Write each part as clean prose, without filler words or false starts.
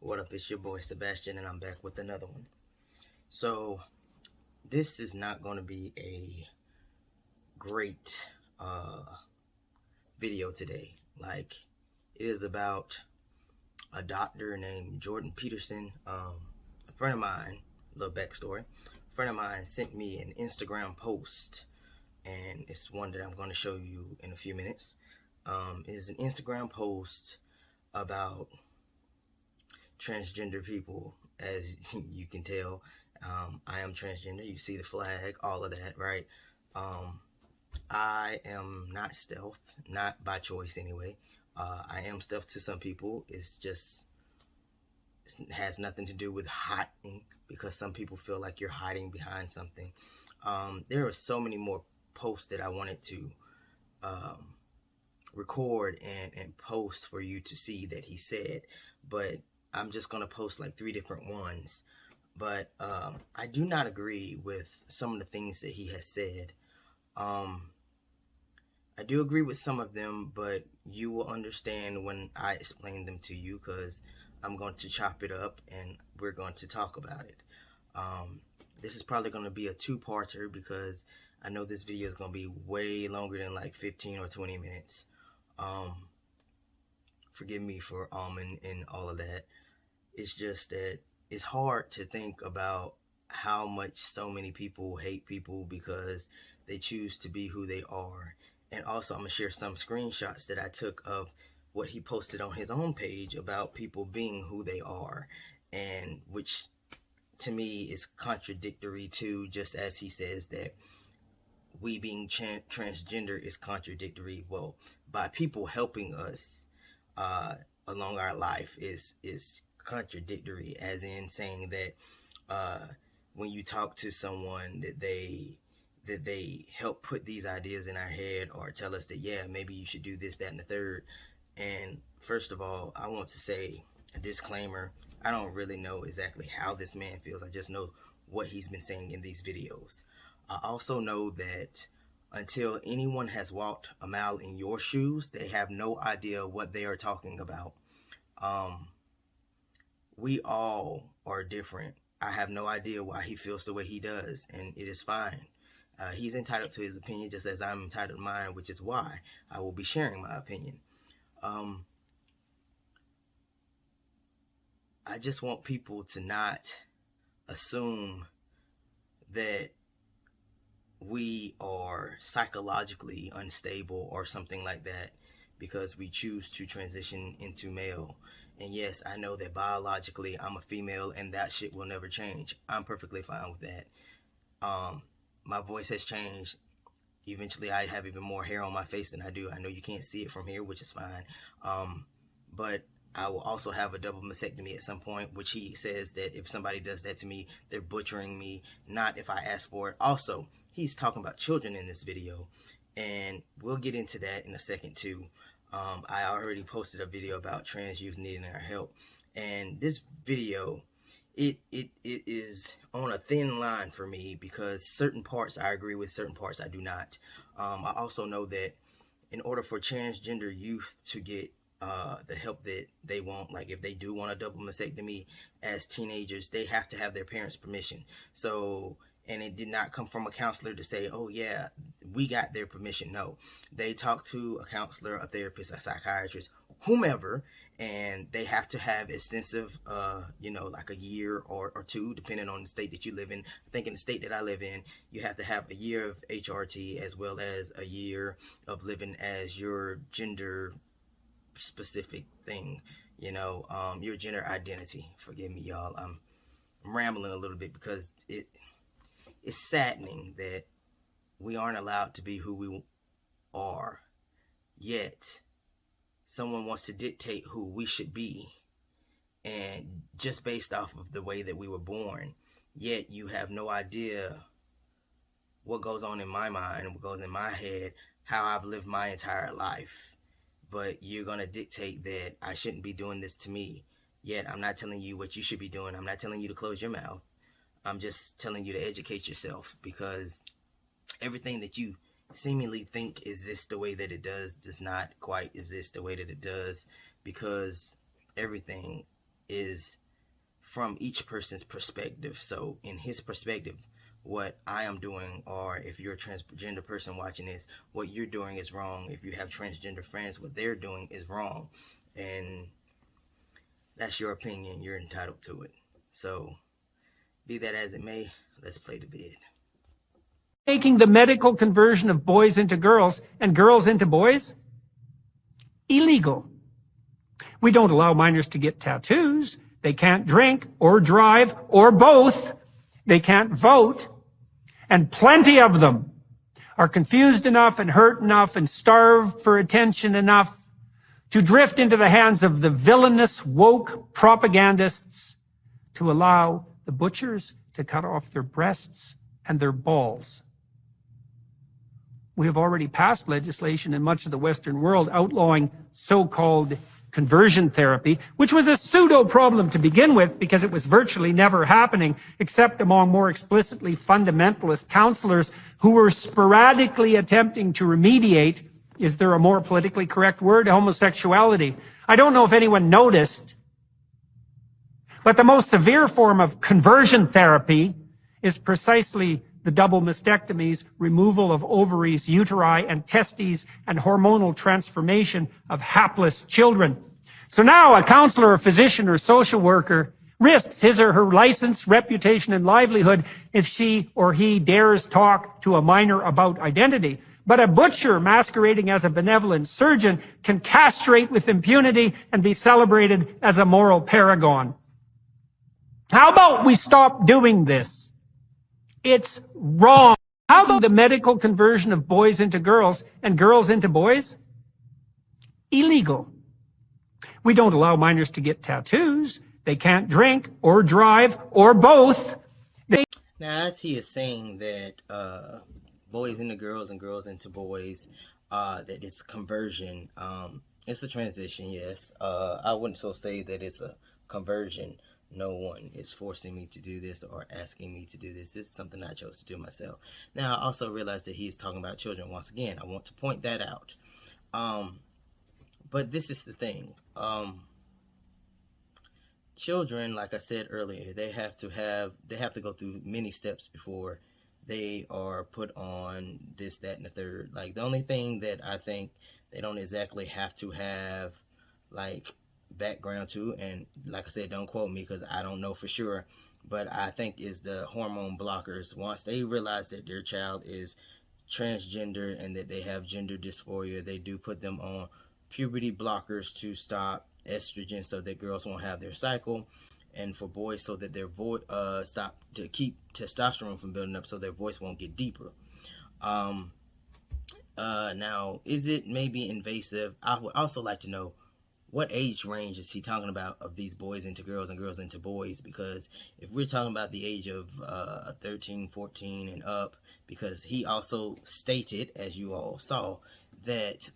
What up, it's your boy Sebastian, and I'm back with another one. So, this is not going to be a great video today. Like, it is about a doctor named Jordan Peterson. A friend of mine, a little backstory, a friend of mine sent me an Instagram post, and it's one that I'm going to show you in a few minutes. It is an Instagram post about transgender people. As you can tell, I am transgender. You see the flag, all of that, right? I am not stealth, not by choice anyway. I am stealth to some people. It has nothing to do with hiding, because some people feel like you're hiding behind something. There are so many more posts that I wanted to record and post for you to see that he said, but I'm just going to post like 3 different ones. But I do not agree with some of the things that he has said. I do agree with some of them, but you will understand when I explain them to you, because I'm going to chop it up and we're going to talk about it. This is probably going to be a 2-parter, because I know this video is going to be way longer than like 15 or 20 minutes. Forgive me for and all of that. It's just that it's hard to think about how much so many people hate people because they choose to be who they are. And also, I'm gonna share some screenshots that I took of what he posted on his own page about people being who they are, and which to me is contradictory to, just as he says that we being transgender is contradictory. Well, by people helping us along our life is contradictory, as in saying that when you talk to someone that they help put these ideas in our head, or tell us that, yeah, maybe you should do this, that, and the third. And first of all, I want to say a disclaimer. I don't really know exactly how this man feels. I just know what he's been saying in these videos. I also know that until anyone has walked a mile in your shoes, they have no idea what they are talking about. We all are different. I have no idea why he feels the way he does, and it is fine. He's entitled to his opinion, just as I'm entitled to mine, which is why I will be sharing my opinion. I just want people to not assume that we are psychologically unstable or something like that because we choose to transition into male. And yes, I know that biologically I'm a female, and that shit will never change. I'm perfectly fine with that. My voice has changed. Eventually I have even more hair on my face than I do. I know you can't see it from here, which is fine. But I will also have a double mastectomy at some point, which he says that if somebody does that to me, they're butchering me, not if I ask for it. Also, he's talking about children in this video, and we'll get into that in a second too. I already posted a video about trans youth needing our help, and this video, it is on a thin line for me, because certain parts I agree with, certain parts I do not. I also know that in order for transgender youth to get the help that they want, like if they do want a double mastectomy as teenagers, they have to have their parents' permission. So, and it did not come from a counselor to say, oh yeah, we got their permission. No, they talk to a counselor, a therapist, a psychiatrist, whomever, and they have to have extensive, like a year or 2, depending on the state that you live in. I think in the state that I live in, you have to have a year of HRT as well as a year of living as your gender specific thing, your gender identity. Forgive me, y'all. I'm rambling a little bit because it's saddening that we aren't allowed to be who we are, yet someone wants to dictate who we should be, and just based off of the way that we were born. Yet you have no idea what goes on in my mind, what goes in my head, how I've lived my entire life. But you're going to dictate that I shouldn't be doing this to me. Yet I'm not telling you what you should be doing. I'm not telling you to close your mouth. I'm just telling you to educate yourself, because everything that you seemingly think exists the way that it does not quite exist the way that it does, because everything is from each person's perspective. So in his perspective, what I am doing, or if you're a transgender person watching this, what you're doing is wrong. If you have transgender friends, what they're doing is wrong. And that's your opinion. You're entitled to it. So be that as it may, let's play the vid. Making the medical conversion of boys into girls and girls into boys illegal. We don't allow minors to get tattoos. They can't drink or drive or both. They can't vote. And plenty of them are confused enough and hurt enough and starved for attention enough to drift into the hands of the villainous woke propagandists to allow the butchers to cut off their breasts and their balls. We have already passed legislation in much of the Western world outlawing so-called conversion therapy, which was a pseudo problem to begin with because it was virtually never happening except among more explicitly fundamentalist counselors who were sporadically attempting to remediate, is there a more politically correct word, homosexuality. I don't know if anyone noticed, but the most severe form of conversion therapy is precisely the double mastectomies, removal of ovaries, uteri, and testes, and hormonal transformation of hapless children. So now a counselor, a physician, or social worker risks his or her license, reputation, and livelihood if she or he dares talk to a minor about identity. But a butcher masquerading as a benevolent surgeon can castrate with impunity and be celebrated as a moral paragon. How about we stop doing this? It's wrong. How about the medical conversion of boys into girls and girls into boys? Illegal. We don't allow minors to get tattoos. They can't drink or drive or both. Now, as he is saying that boys into girls and girls into boys, that it's conversion. It's a transition, yes. I wouldn't so say that it's a conversion. No one is forcing me to do this or asking me to do this. This is something I chose to do myself. Now, I also realize that he's talking about children. Once again, I want to point that out. But this is the thing. Children, like I said earlier, they have to go through many steps before they are put on this, that, and the third. Like, the only thing that I think they don't exactly have to have, like, background to, and like I said, don't quote me because I don't know for sure, but I think is the hormone blockers. Once they realize that their child is transgender and that they have gender dysphoria, they do put them on puberty blockers to stop estrogen so that girls won't have their cycle, and for boys so that their voice stop to keep testosterone from building up so their voice won't get deeper. Now, is it maybe invasive? I would also like to know, what age range is he talking about of these boys into girls and girls into boys? Because if we're talking about the age of 13, 14 and up, because he also stated, as you all saw, that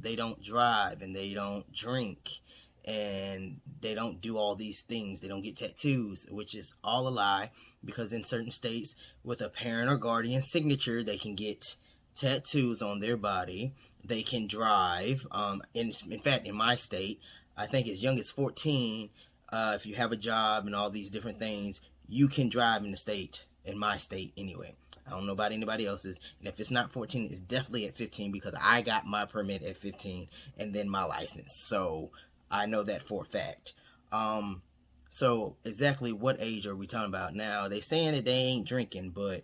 they don't drive and they don't drink and they don't do all these things. They don't get tattoos, which is all a lie, because in certain states with a parent or guardian signature, they can get tattoos on their body. They can drive. In fact, in my state, I think as young as 14, if you have a job and all these different things, you can drive in the state, in my state anyway. I don't know about anybody else's. And if it's not 14, it's definitely at 15, because I got my permit at 15 and then my license. So I know that for a fact. So exactly what age are we talking about now? They saying that they ain't drinking, but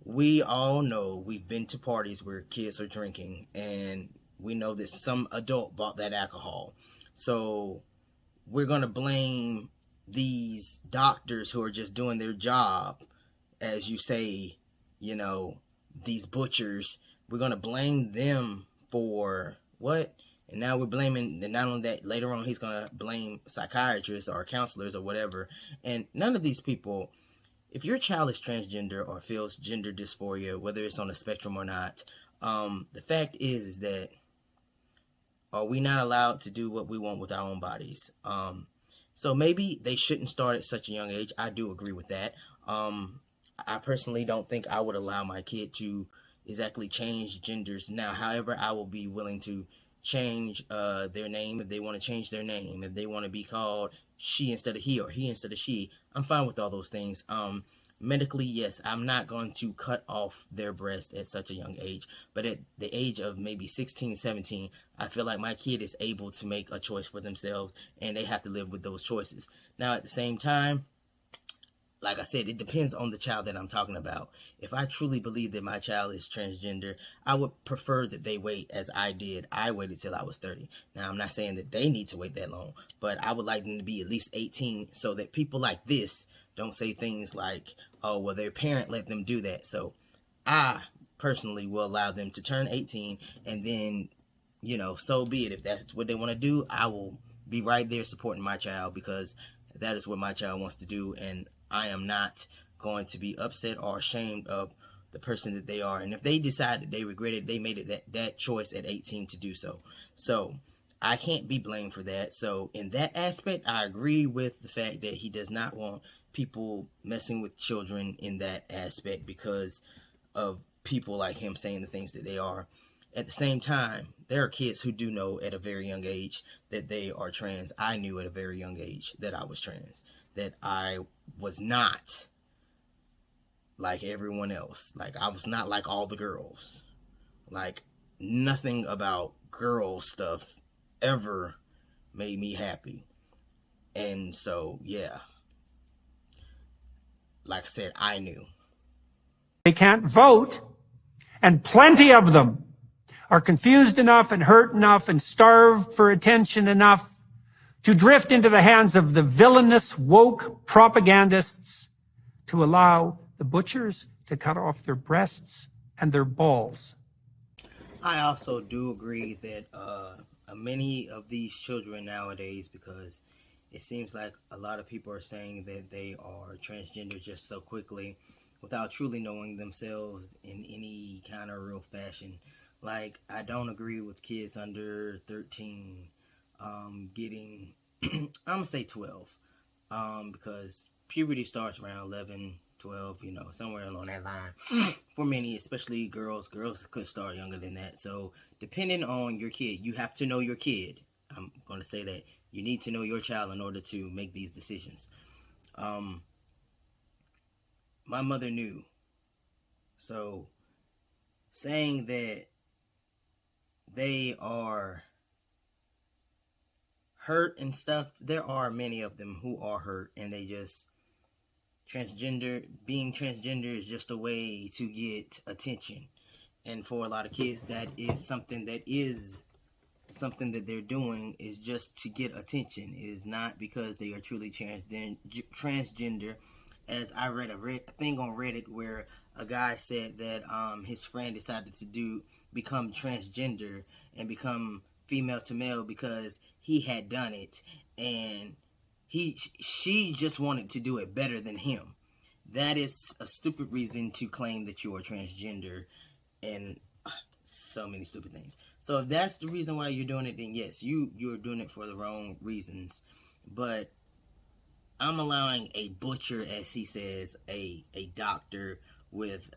we all know, we've been to parties where kids are drinking, and we know that some adult bought that alcohol. So we're going to blame these doctors who are just doing their job, as you say, you know, these butchers. We're going to blame them for what? And now we're blaming, and not only that, later on he's going to blame psychiatrists or counselors or whatever. And none of these people, if your child is transgender or feels gender dysphoria, whether it's on the spectrum or not, the fact is that are we not allowed to do what we want with our own bodies? So maybe they shouldn't start at such a young age. I do agree with that. I personally don't think I would allow my kid to exactly change genders now. However, I will be willing to change their name if they want to change their name, if they want to be called she instead of he or he instead of she. I'm fine with all those things. Medically, yes, I'm not going to cut off their breast at such a young age, but at the age of maybe 16, 17, I feel like my kid is able to make a choice for themselves, and they have to live with those choices. Now, at the same time, like I said, it depends on the child that I'm talking about. If I truly believe that my child is transgender, I would prefer that they wait as I did. I waited till I was 30. Now, I'm not saying that they need to wait that long, but I would like them to be at least 18 so that people like this don't say things like, oh, well, their parent let them do that. So I personally will allow them to turn 18, and then, so be it. If that's what they want to do, I will be right there supporting my child, because that is what my child wants to do, and I am not going to be upset or ashamed of the person that they are. And if they decide that they regret it, they made it that choice at 18 to do so. So I can't be blamed for that. So in that aspect, I agree with the fact that he does not want people messing with children in that aspect because of people like him saying the things that they are. At the same time, there are kids who do know at a very young age that they are trans. I knew at a very young age that I was trans, that I was not like everyone else. Like, I was not like all the girls. Like, nothing about girl stuff ever made me happy. And so, yeah, like I said, I knew. They can't vote, and plenty of them are confused enough and hurt enough and starved for attention enough to drift into the hands of the villainous woke propagandists to allow the butchers to cut off their breasts and their balls. I also do agree that many of these children nowadays, because it seems like a lot of people are saying that they are transgender just so quickly without truly knowing themselves in any kind of real fashion. Like, I don't agree with kids under 13 getting, I'm going to say 12, because puberty starts around 11, 12, somewhere along that line. For many, especially girls could start younger than that. So depending on your kid, you have to know your kid. I'm going to say that you need to know your child in order to make these decisions. My mother knew. So saying that they are hurt and stuff, there are many of them who are hurt, and they just being transgender is just a way to get attention. And for a lot of kids, that is something that they're doing, is just to get attention. It is not because they are truly transgender. As I read a thing on Reddit where a guy said that his friend decided to become transgender and become female to male because he had done it, and she just wanted to do it better than him. That is a stupid reason to claim that you are transgender, and so many stupid things. So if that's the reason why you're doing it, then yes, you're doing it for the wrong reasons. But I'm allowing a butcher, as he says, a doctor with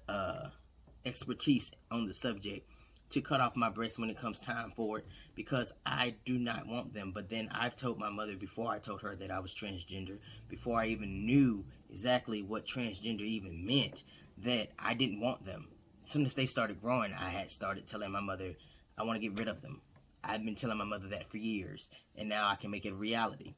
expertise on the subject, to cut off my breast when it comes time for it, because I do not want them. But then I've told my mother, before I told her that I was transgender, before I even knew exactly what transgender even meant, that I didn't want them. As soon as they started growing, I had started telling my mother I want to get rid of them. I've been telling my mother that for years, and now I can make it a reality.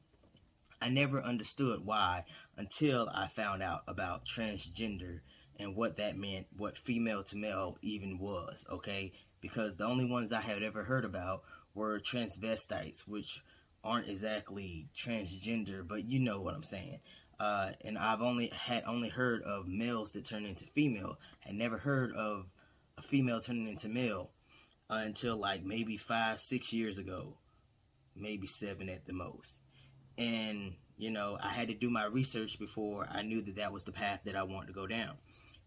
I never understood why until I found out about transgender and what that meant, what female to male even was, okay? Because the only ones I had ever heard about were transvestites, which aren't exactly transgender, but you know what I'm saying. And I've only heard of males that turn into female. I never heard of a female turning into male until like maybe 5-6 years ago, maybe 7 at the most. And I had to do my research before I knew that was the path that I wanted to go down,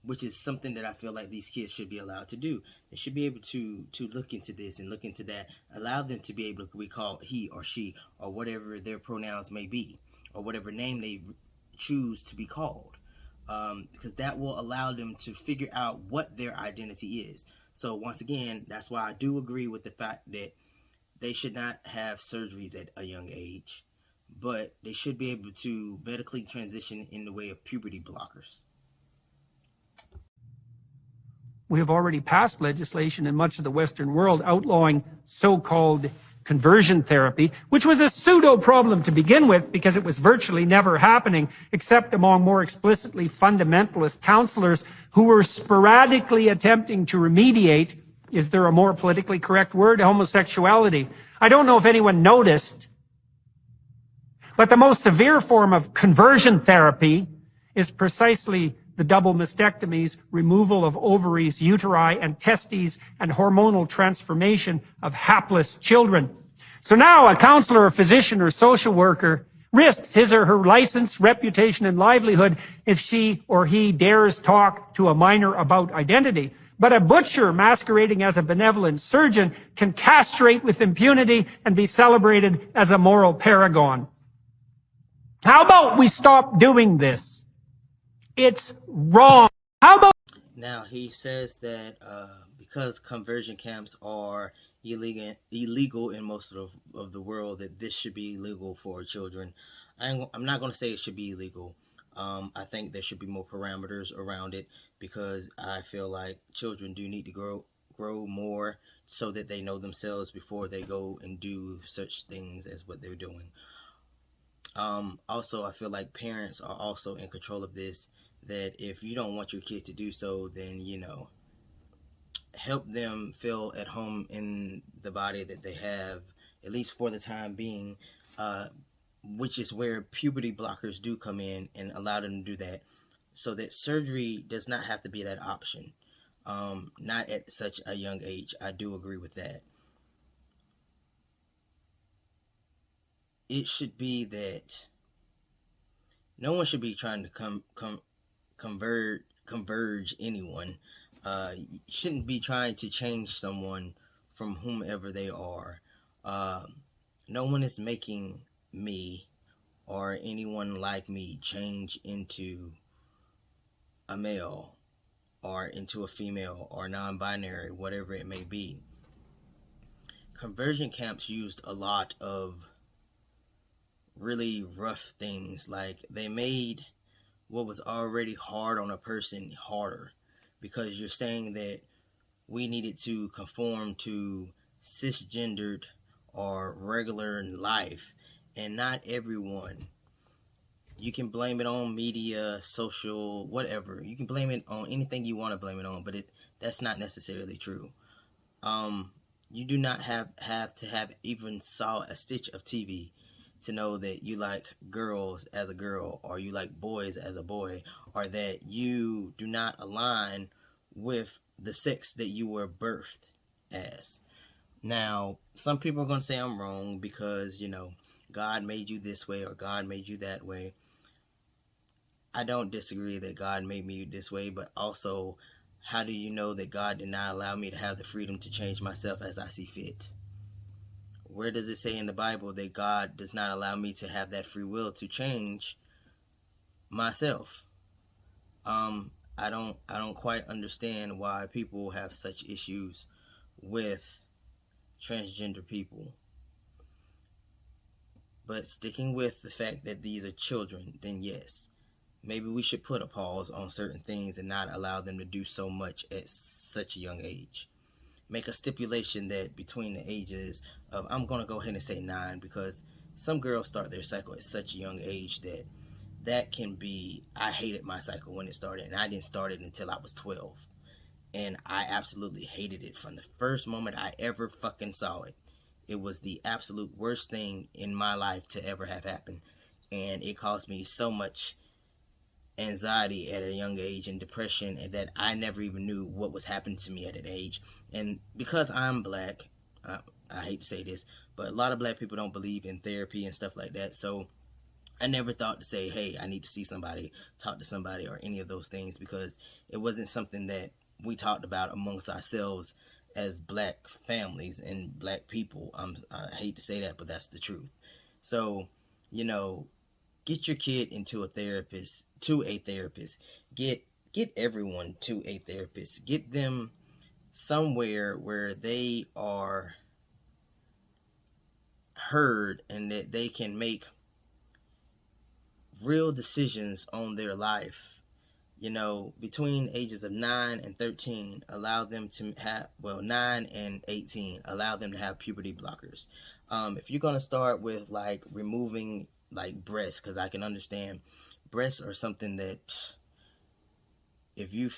which is something that I feel like these kids should be allowed to do. They should be able to look into this and look into that, allow them to be able to be called he or she or whatever their pronouns may be, or whatever name they choose to be called, because that will allow them to figure out what their identity is. So once again, that's why I do agree with the fact that they should not have surgeries at a young age. but they should be able to medically transition in the way of puberty blockers. We have already passed legislation in much of the Western world outlawing so-called conversion therapy, which was a pseudo problem to begin with because it was virtually never happening except among more explicitly fundamentalist counselors who were sporadically attempting to remediate, is there a more politically correct word, homosexuality. I don't know if anyone noticed, but the most severe form of conversion therapy is precisely the double mastectomies, removal of ovaries, uteri, and testes, and hormonal transformation of hapless children. So now a counselor, a physician, or social worker risks his or her license, reputation, and livelihood if she or he dares talk to a minor about identity. But a butcher masquerading as a benevolent surgeon can castrate with impunity and be celebrated as a moral paragon. How about we stop doing this? It's wrong. How about... Now, he says that because conversion camps are illegal in most of the world, that this should be illegal for children. I'm not going to say it should be illegal. I think there should be more parameters around it because I feel like children do need to grow more so that they know themselves before they go and do such things as what they're doing. Also, I feel like parents are also in control of this, that if you don't want your kid to do so, then, help them feel at home in the body that they have, at least for the time being, which is where puberty blockers do come in and allow them to do that, so that surgery does not have to be that option. Not at such a young age. I do agree with that. It should be that no one should be trying to converge anyone. Shouldn't be trying to change someone from whomever they are. No one is making me or anyone like me change into a male or into a female or non-binary, whatever it may be. Conversion camps used a lot of really rough things. Like, they made what was already hard on a person harder, because you're saying that we needed to conform to cisgendered or regular life, and not everyone. You can blame it on media, social, whatever. You can blame it on anything you want to blame it on, but that's not necessarily true. You do not have to have even saw a stitch of TV to know that you like girls as a girl, or you like boys as a boy, or that you do not align with the sex that you were birthed as. Now, some people are going to say I'm wrong because, God made you this way or God made you that way. I don't disagree that God made me this way, but also, how do you know that God did not allow me to have the freedom to change myself as I see fit? Where does it say in the Bible that God does not allow me to have that free will to change myself? I don't quite understand why people have such issues with transgender people. But sticking with the fact that these are children, then yes, maybe we should put a pause on certain things and not allow them to do so much at such a young age. Make a stipulation that between the ages of, I'm going to go ahead and say 9, because some girls start their cycle at such a young age that can be, I hated my cycle when it started, and I didn't start it until I was 12. And I absolutely hated it from the first moment I ever fucking saw it. It was the absolute worst thing in my life to ever have happened. And it caused me so much anxiety at a young age and depression, and that I never even knew what was happening to me at an age. And because I'm black, I hate to say this, but a lot of black people don't believe in therapy and stuff like that. So I never thought to say, hey, I need to see somebody, talk to somebody, or any of those things, because it wasn't something that we talked about amongst ourselves as black families and black people. I hate to say that, but that's the truth. So, get your kid into a therapist, get everyone to a therapist. Get them somewhere where they are heard and that they can make real decisions on their life, between ages of 9 and 13, allow them to have, 9 and 18, allow them to have puberty blockers. If you're going to start with like removing like breasts, because I can understand breasts are something that if you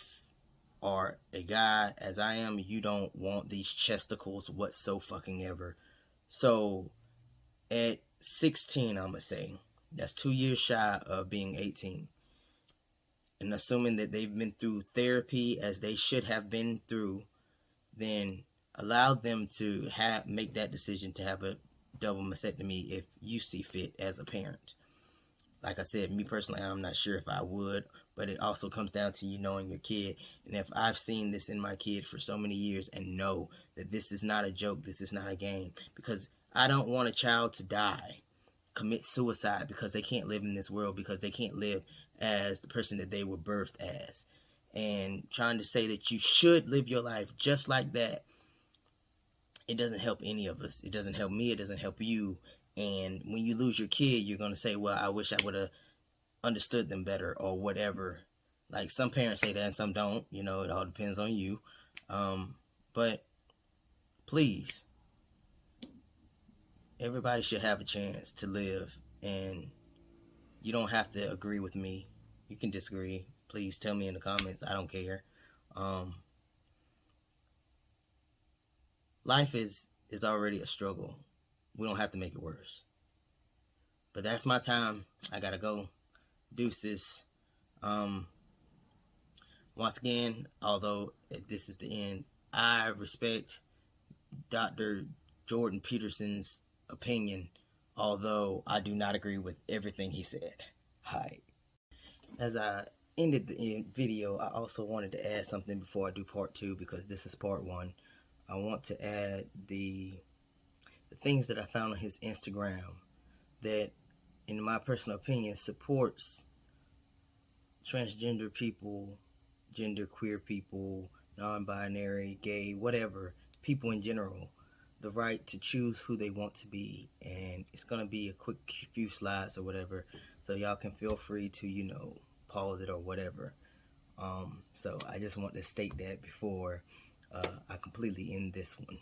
are a guy as I am, you don't want these chesticles whatsoever. So at 16, I'm going to say, that's 2 years shy of being 18. And assuming that they've been through therapy as they should have been through, then allow them to make that decision to have a double mastectomy if you see fit as a parent. Like I said, me personally, I'm not sure if I would, but it also comes down to you knowing your kid. And if I've seen this in my kid for so many years and know that this is not a joke, this is not a game, because I don't want a child to die, commit suicide because they can't live in this world, because they can't live as the person that they were birthed as. And trying to say that you should live your life just like that, it doesn't help any of us. It doesn't help me. It doesn't help you. And when you lose your kid, you're going to say, well, I wish I would have understood them better or whatever. Like some parents say that and some don't. It all depends on you. But please, everybody should have a chance to live. And you don't have to agree with me. You can disagree. Please tell me in the comments. I don't care. Life is already a struggle. We don't have to make it worse. But that's my time. I gotta go. Deuces. Once again, although this is the end, I respect Dr. Jordan Peterson's opinion, although I do not agree with everything he said. Hi. As I ended the video, I also wanted to add something before I do part 2, because this is part 1. I want to add the things that I found on his Instagram that, in my personal opinion, supports transgender people, genderqueer people, non-binary, gay, whatever, people in general, the right to choose who they want to be. And it's going to be a quick few slides or whatever, so y'all can feel free to, pause it or whatever. So I just want to state that before I completely end this one.